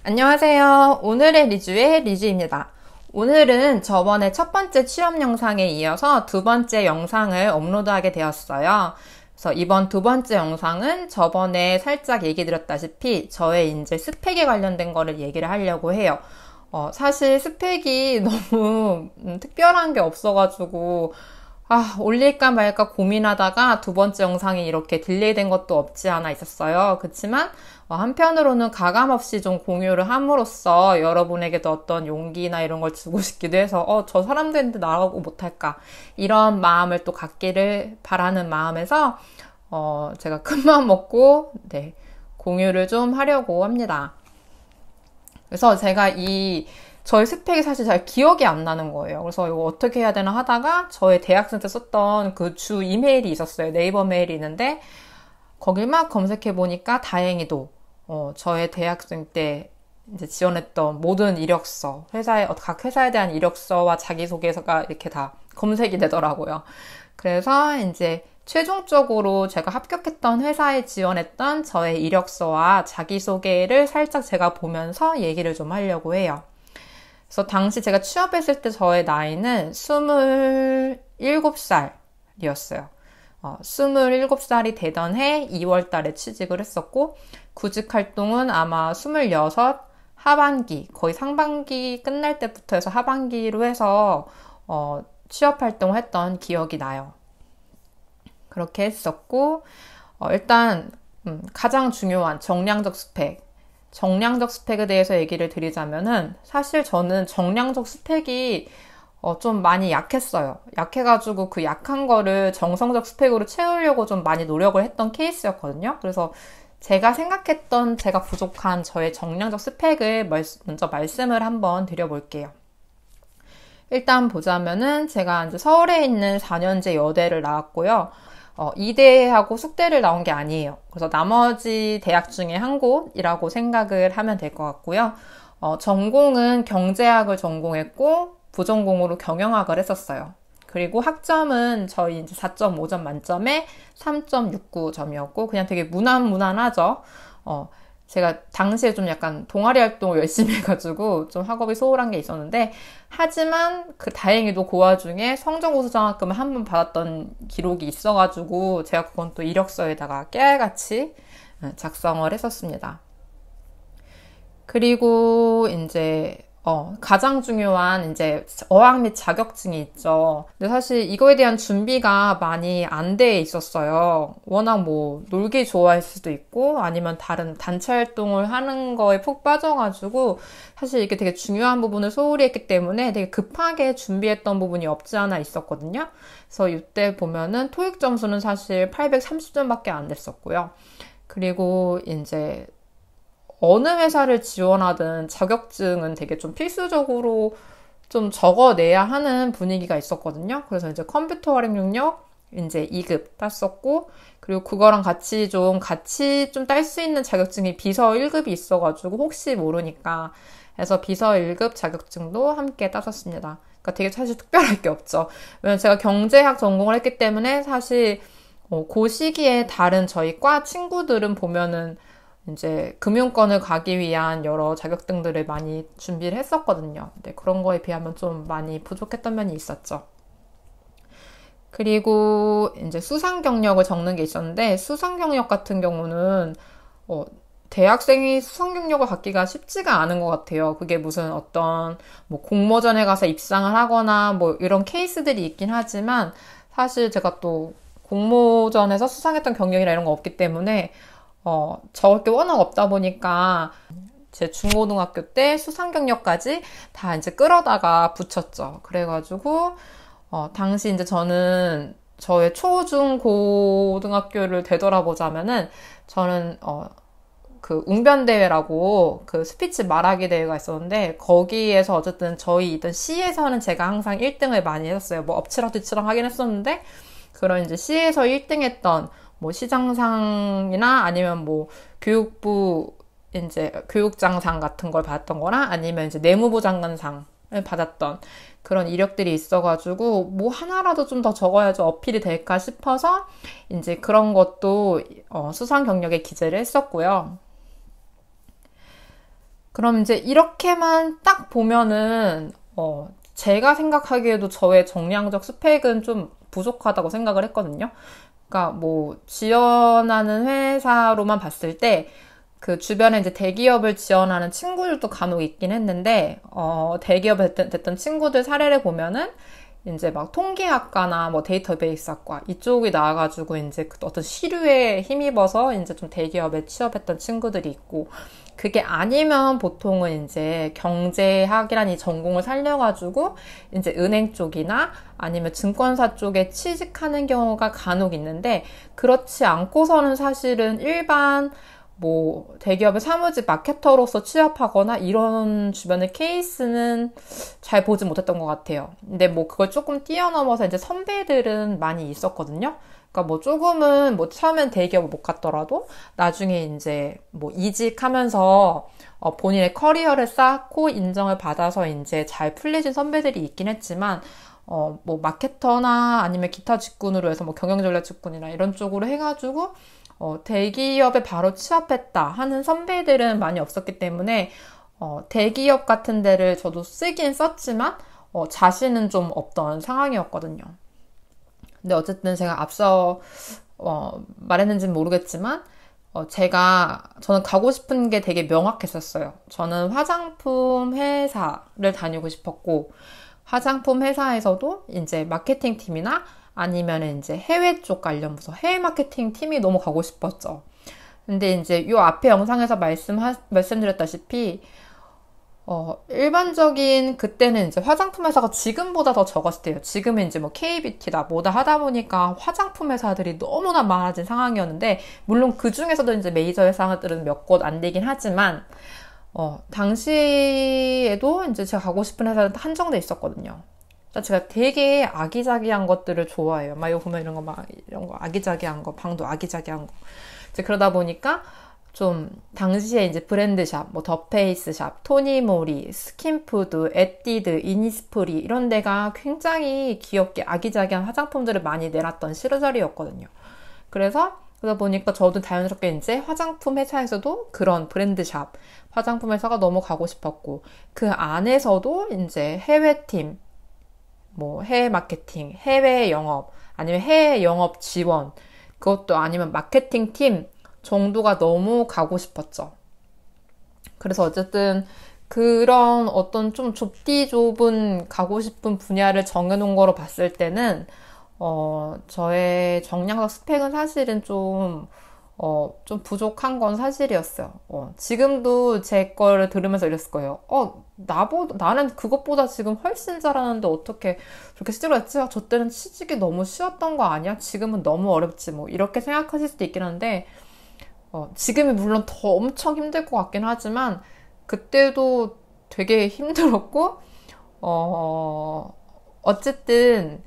안녕하세요. 오늘의 리주의 리주입니다. 오늘은 저번에 첫 번째 취업 영상에 이어서 두 번째 영상을 업로드하게 되었어요. 그래서 이번 두 번째 영상은 저번에 살짝 얘기 드렸다시피 저의 이제 스펙에 관련된 거를 얘기를 하려고 해요. 사실 스펙이 너무 특별한 게 없어가지고 올릴까 말까 고민하다가 두 번째 영상이 이렇게 딜레이 된 것도 없지 않아 있었어요. 그렇지만 한편으로는 가감없이 좀 공유를 함으로써 여러분에게도 어떤 용기나 이런 걸 주고 싶기도 해서 저 사람들인데 나가고 못할까 이런 마음을 또 갖기를 바라는 마음에서 제가 큰맘 먹고 공유를 좀 하려고 합니다. 그래서 제가 저의 스펙이 사실 잘 기억이 안 나는 거예요. 그래서 이거 어떻게 해야 되나 하다가 저의 대학생 때 썼던 그 주 이메일이 있었어요. 네이버 메일이 있는데 거길 막 검색해 보니까 다행히도 저의 대학생 때 이제 지원했던 모든 이력서, 각 회사에 대한 이력서와 자기소개서가 이렇게 다 검색이 되더라고요. 그래서 이제 최종적으로 제가 합격했던 회사에 지원했던 저의 이력서와 자기소개를 살짝 제가 보면서 얘기를 좀 하려고 해요. 그래서 당시 제가 취업했을 때 저의 나이는 27살이었어요. 27살이 되던 해 2월 달에 취직을 했었고, 구직 활동은 아마 26 하반기, 거의 상반기 끝날 때부터 해서 하반기로 해서 취업 활동을 했던 기억이 나요. 그렇게 했었고, 일단 가장 중요한 정량적 스펙에 대해서 얘기를 드리자면은 사실 저는 정량적 스펙이 좀 많이 약했어요. 약해가지고 그 약한 거를 정성적 스펙으로 채우려고 좀 많이 노력을 했던 케이스였거든요. 그래서 제가 생각했던 제가 부족한 저의 정량적 스펙을 먼저 말씀을 한번 드려볼게요. 일단 보자면은 제가 이제 서울에 있는 4년제 여대를 나왔고요. 이대하고 숙대를 나온 게 아니에요. 그래서 나머지 대학 중에 한 곳이라고 생각을 하면 될 것 같고요. 전공은 경제학을 전공했고 부전공으로 경영학을 했었어요. 그리고 학점은 저희 이제 4.5점 만점에 3.69점이었고 그냥 되게 무난하죠. 제가 당시에 좀 약간 동아리 활동을 열심히 해가지고 좀 학업이 소홀한 게 있었는데, 하지만 다행히도 그 와중에 성적우수 장학금을 한 번 받았던 기록이 있어가지고 제가 그건 또 이력서에다가 깨알같이 작성을 했었습니다. 그리고 이제 가장 중요한 이제 어학 및 자격증이 있죠. 근데 사실 이거에 대한 준비가 많이 안 돼 있었어요. 워낙 놀기 좋아할 수도 있고 아니면 다른 단체 활동을 하는 거에 푹 빠져가지고 사실 이게 되게 중요한 부분을 소홀히 했기 때문에 되게 급하게 준비했던 부분이 없지 않아 있었거든요. 그래서 이때 보면은 토익 점수는 사실 830점밖에 안 됐었고요. 그리고 이제 어느 회사를 지원하든 자격증은 되게 좀 필수적으로 좀 적어내야 하는 분위기가 있었거든요. 그래서 이제 컴퓨터 활용 능력 이제 2급 땄었고, 그리고 그거랑 같이 좀 딸 수 있는 자격증이 비서 1급이 있어가지고 혹시 모르니까 해서 비서 1급 자격증도 함께 땄었습니다. 그러니까 되게 사실 특별할 게 없죠. 왜냐면 제가 경제학 전공을 했기 때문에 사실 그 시기에 다른 저희 과 친구들은 보면은 이제 금융권을 가기 위한 여러 자격증들을 많이 준비를 했었거든요. 근데 그런 거에 비하면 좀 많이 부족했던 면이 있었죠. 그리고 이제 수상 경력을 적는 게 있었는데, 수상 경력 같은 경우는 대학생이 수상 경력을 갖기가 쉽지가 않은 것 같아요. 그게 무슨 어떤 공모전에 가서 입상을 하거나 이런 케이스들이 있긴 하지만, 사실 제가 또 공모전에서 수상했던 경력이나 이런 거 없기 때문에 적을 게 워낙 없다 보니까 제 중고등학교 때 수상 경력까지 다 이제 끌어다가 붙였죠. 그래가지고 당시 이제 저는 저의 초, 중, 고등학교를 되돌아보자면은 저는 그 웅변대회라고 그 스피치 말하기 대회가 있었는데, 거기에서 어쨌든 저희 있던 시에서는 제가 항상 1등을 많이 했었어요. 엎치락뒤치락 하긴 했었는데, 그런 이제 시에서 1등 했던 시장상이나 아니면 교육부 이제 교육장상 같은 걸 받았던 거나 아니면 이제 내무부 장관상을 받았던 그런 이력들이 있어가지고 하나라도 좀 더 적어야지 어필이 될까 싶어서 이제 그런 것도 수상 경력에 기재를 했었고요. 그럼 이제 이렇게만 딱 보면은, 제가 생각하기에도 저의 정량적 스펙은 좀 부족하다고 생각을 했거든요. 그러니까 뭐, 지원하는 회사로만 봤을 때, 그 주변에 이제 대기업을 지원하는 친구들도 간혹 있긴 했는데, 대기업에 됐던 친구들 사례를 보면은, 이제 막 통계학과나 뭐 데이터베이스학과 이쪽이 나와가지고 이제 그 어떤 시류에 힘입어서 이제 좀 대기업에 취업했던 친구들이 있고, 그게 아니면 보통은 이제 경제학이라는 이 전공을 살려가지고 이제 은행 쪽이나 아니면 증권사 쪽에 취직하는 경우가 간혹 있는데, 그렇지 않고서는 사실은 일반 뭐 대기업의 사무직 마케터로서 취업하거나 이런 주변의 케이스는 잘 보지 못했던 것 같아요. 근데 뭐 그걸 조금 뛰어넘어서 이제 선배들은 많이 있었거든요. 그러니까 뭐 조금은 뭐 처음엔 대기업을 못 갔더라도 나중에 이제 뭐 이직하면서 본인의 커리어를 쌓고 인정을 받아서 이제 잘 풀리신 선배들이 있긴 했지만, 뭐 마케터나 아니면 기타 직군으로 해서 뭐 경영전략 직군이나 이런 쪽으로 해가지고 대기업에 바로 취업했다 하는 선배들은 많이 없었기 때문에, 대기업 같은 데를 저도 쓰긴 썼지만, 자신은 좀 없던 상황이었거든요. 근데 어쨌든 제가 앞서, 말했는지는 모르겠지만, 저는 가고 싶은 게 되게 명확했었어요. 저는 화장품 회사를 다니고 싶었고, 화장품 회사에서도 이제 마케팅 팀이나 아니면 이제 해외 쪽 관련 부서, 해외 마케팅 팀이 너무 가고 싶었죠. 근데 이제 요 앞에 영상에서 말씀드렸다시피, 일반적인 그때는 이제 화장품 회사가 지금보다 더 적었을 때요. 지금은 이제 뭐 K뷰티다 뭐다 하다 보니까 화장품 회사들이 너무나 많아진 상황이었는데, 물론 그 중에서도 이제 메이저 회사들은 몇 곳 안 되긴 하지만, 당시에도 이제 제가 가고 싶은 회사는 한정돼 있었거든요. 제가 되게 아기자기한 것들을 좋아해요. 막 이거 보면 이런 거 아기자기한 거, 방도 아기자기한 거. 이제 그러다 보니까 좀 당시에 이제 브랜드샵, 뭐 더페이스샵, 토니모리, 스킨푸드, 에뛰드, 이니스프리 이런 데가 굉장히 귀엽게 아기자기한 화장품들을 많이 내놨던 시절이었거든요. 그러다 보니까 저도 자연스럽게 이제 화장품 회사에서도 그런 브랜드샵, 화장품 회사가 너무 가고 싶었고, 그 안에서도 이제 해외팀, 뭐 해외 마케팅, 해외 영업, 아니면 해외 영업 지원, 그것도 아니면 마케팅 팀 정도가 너무 가고 싶었죠. 그래서 어쨌든 그런 어떤 좀 좁은 가고 싶은 분야를 정해놓은 거로 봤을 때는, 저의 정량적 스펙은 사실은 좀 부족한 건 사실이었어요. 지금도 제 거를 들으면서 이랬을 거예요. 나는 그것보다 지금 훨씬 잘하는데 어떻게 그렇게 취직을 했지? 저 때는 취직이 너무 쉬웠던 거 아니야? 지금은 너무 어렵지. 뭐, 이렇게 생각하실 수도 있긴 한데, 지금이 물론 더 엄청 힘들 것 같긴 하지만, 그때도 되게 힘들었고, 어쨌든,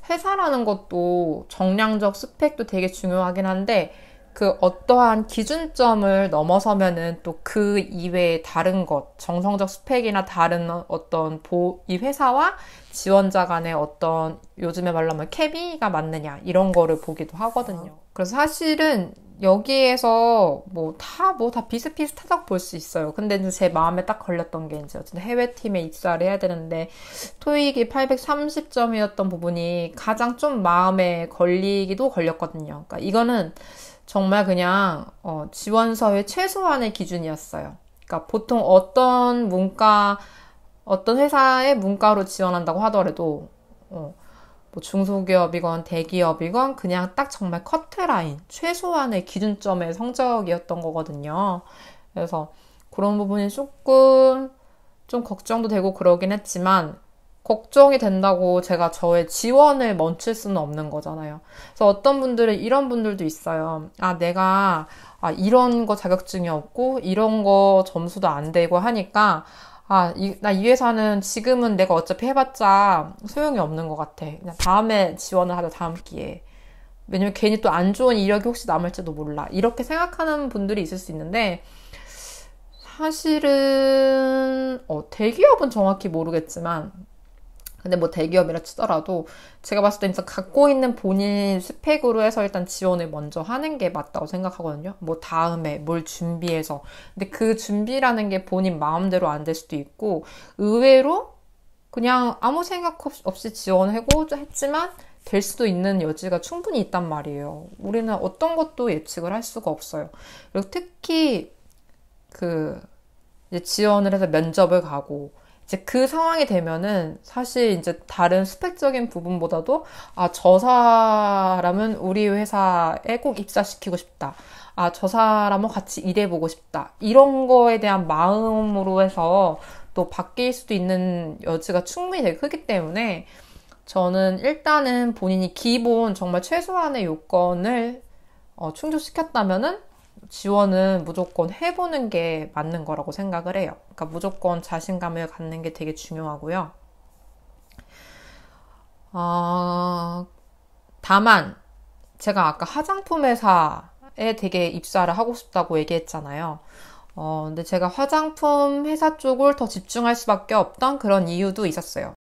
회사라는 것도 정량적 스펙도 되게 중요하긴 한데, 그 어떠한 기준점을 넘어서면은 또 그 이외의 다른 것, 정성적 스펙이나 다른 어떤 이 회사와 지원자 간의 어떤 요즘에 말로 하면 케미가 맞느냐 이런 거를 보기도 하거든요. 그래서 사실은 여기에서 뭐 다 비슷비슷하다고 볼 수 있어요. 근데 이제 제 마음에 딱 걸렸던 게 이제 어쨌든 해외팀에 입사를 해야 되는데 토익이 830점이었던 부분이 가장 좀 마음에 걸렸거든요. 그러니까 이거는 정말 그냥 지원서의 최소한의 기준이었어요. 그러니까 보통 어떤 회사의 문과로 지원한다고 하더라도 뭐 중소기업이건 대기업이건 그냥 딱 정말 커트라인, 최소한의 기준점의 성적이었던 거거든요. 그래서 그런 부분이 조금 좀 걱정도 되고 그러긴 했지만, 걱정이 된다고 제가 저의 지원을 멈출 수는 없는 거잖아요. 그래서 어떤 분들은 이런 분들도 있어요. 내가 이런 거 자격증이 없고 이런 거 점수도 안 되고 하니까 나 이 회사는 지금은 내가 어차피 해봤자 소용이 없는 것 같아. 그냥 다음에 지원을 하자, 다음 기회에. 왜냐면 괜히 또 안 좋은 이력이 혹시 남을지도 몰라. 이렇게 생각하는 분들이 있을 수 있는데, 사실은 대기업은 정확히 모르겠지만 근데 뭐 대기업이라 치더라도 제가 봤을 때 진짜 갖고 있는 본인 스펙으로 해서 일단 지원을 먼저 하는 게 맞다고 생각하거든요. 뭐 다음에 뭘 준비해서. 근데 그 준비라는 게 본인 마음대로 안 될 수도 있고 의외로 그냥 아무 생각 없이 지원하고 했지만 될 수도 있는 여지가 충분히 있단 말이에요. 우리는 어떤 것도 예측을 할 수가 없어요. 그리고 특히 그 이제 지원을 해서 면접을 가고 이제 그 상황이 되면은 사실 이제 다른 스펙적인 부분보다도 저 사람은 우리 회사에 꼭 입사시키고 싶다. 저 사람은 같이 일해보고 싶다. 이런 거에 대한 마음으로 해서 또 바뀔 수도 있는 여지가 충분히 되게 크기 때문에 저는 일단은 본인이 기본 정말 최소한의 요건을 충족시켰다면은 지원은 무조건 해보는 게 맞는 거라고 생각을 해요. 그러니까 무조건 자신감을 갖는 게 되게 중요하고요. 다만 제가 아까 화장품 회사에 되게 입사를 하고 싶다고 얘기했잖아요. 근데 제가 화장품 회사 쪽을 더 집중할 수밖에 없던 그런 이유도 있었어요.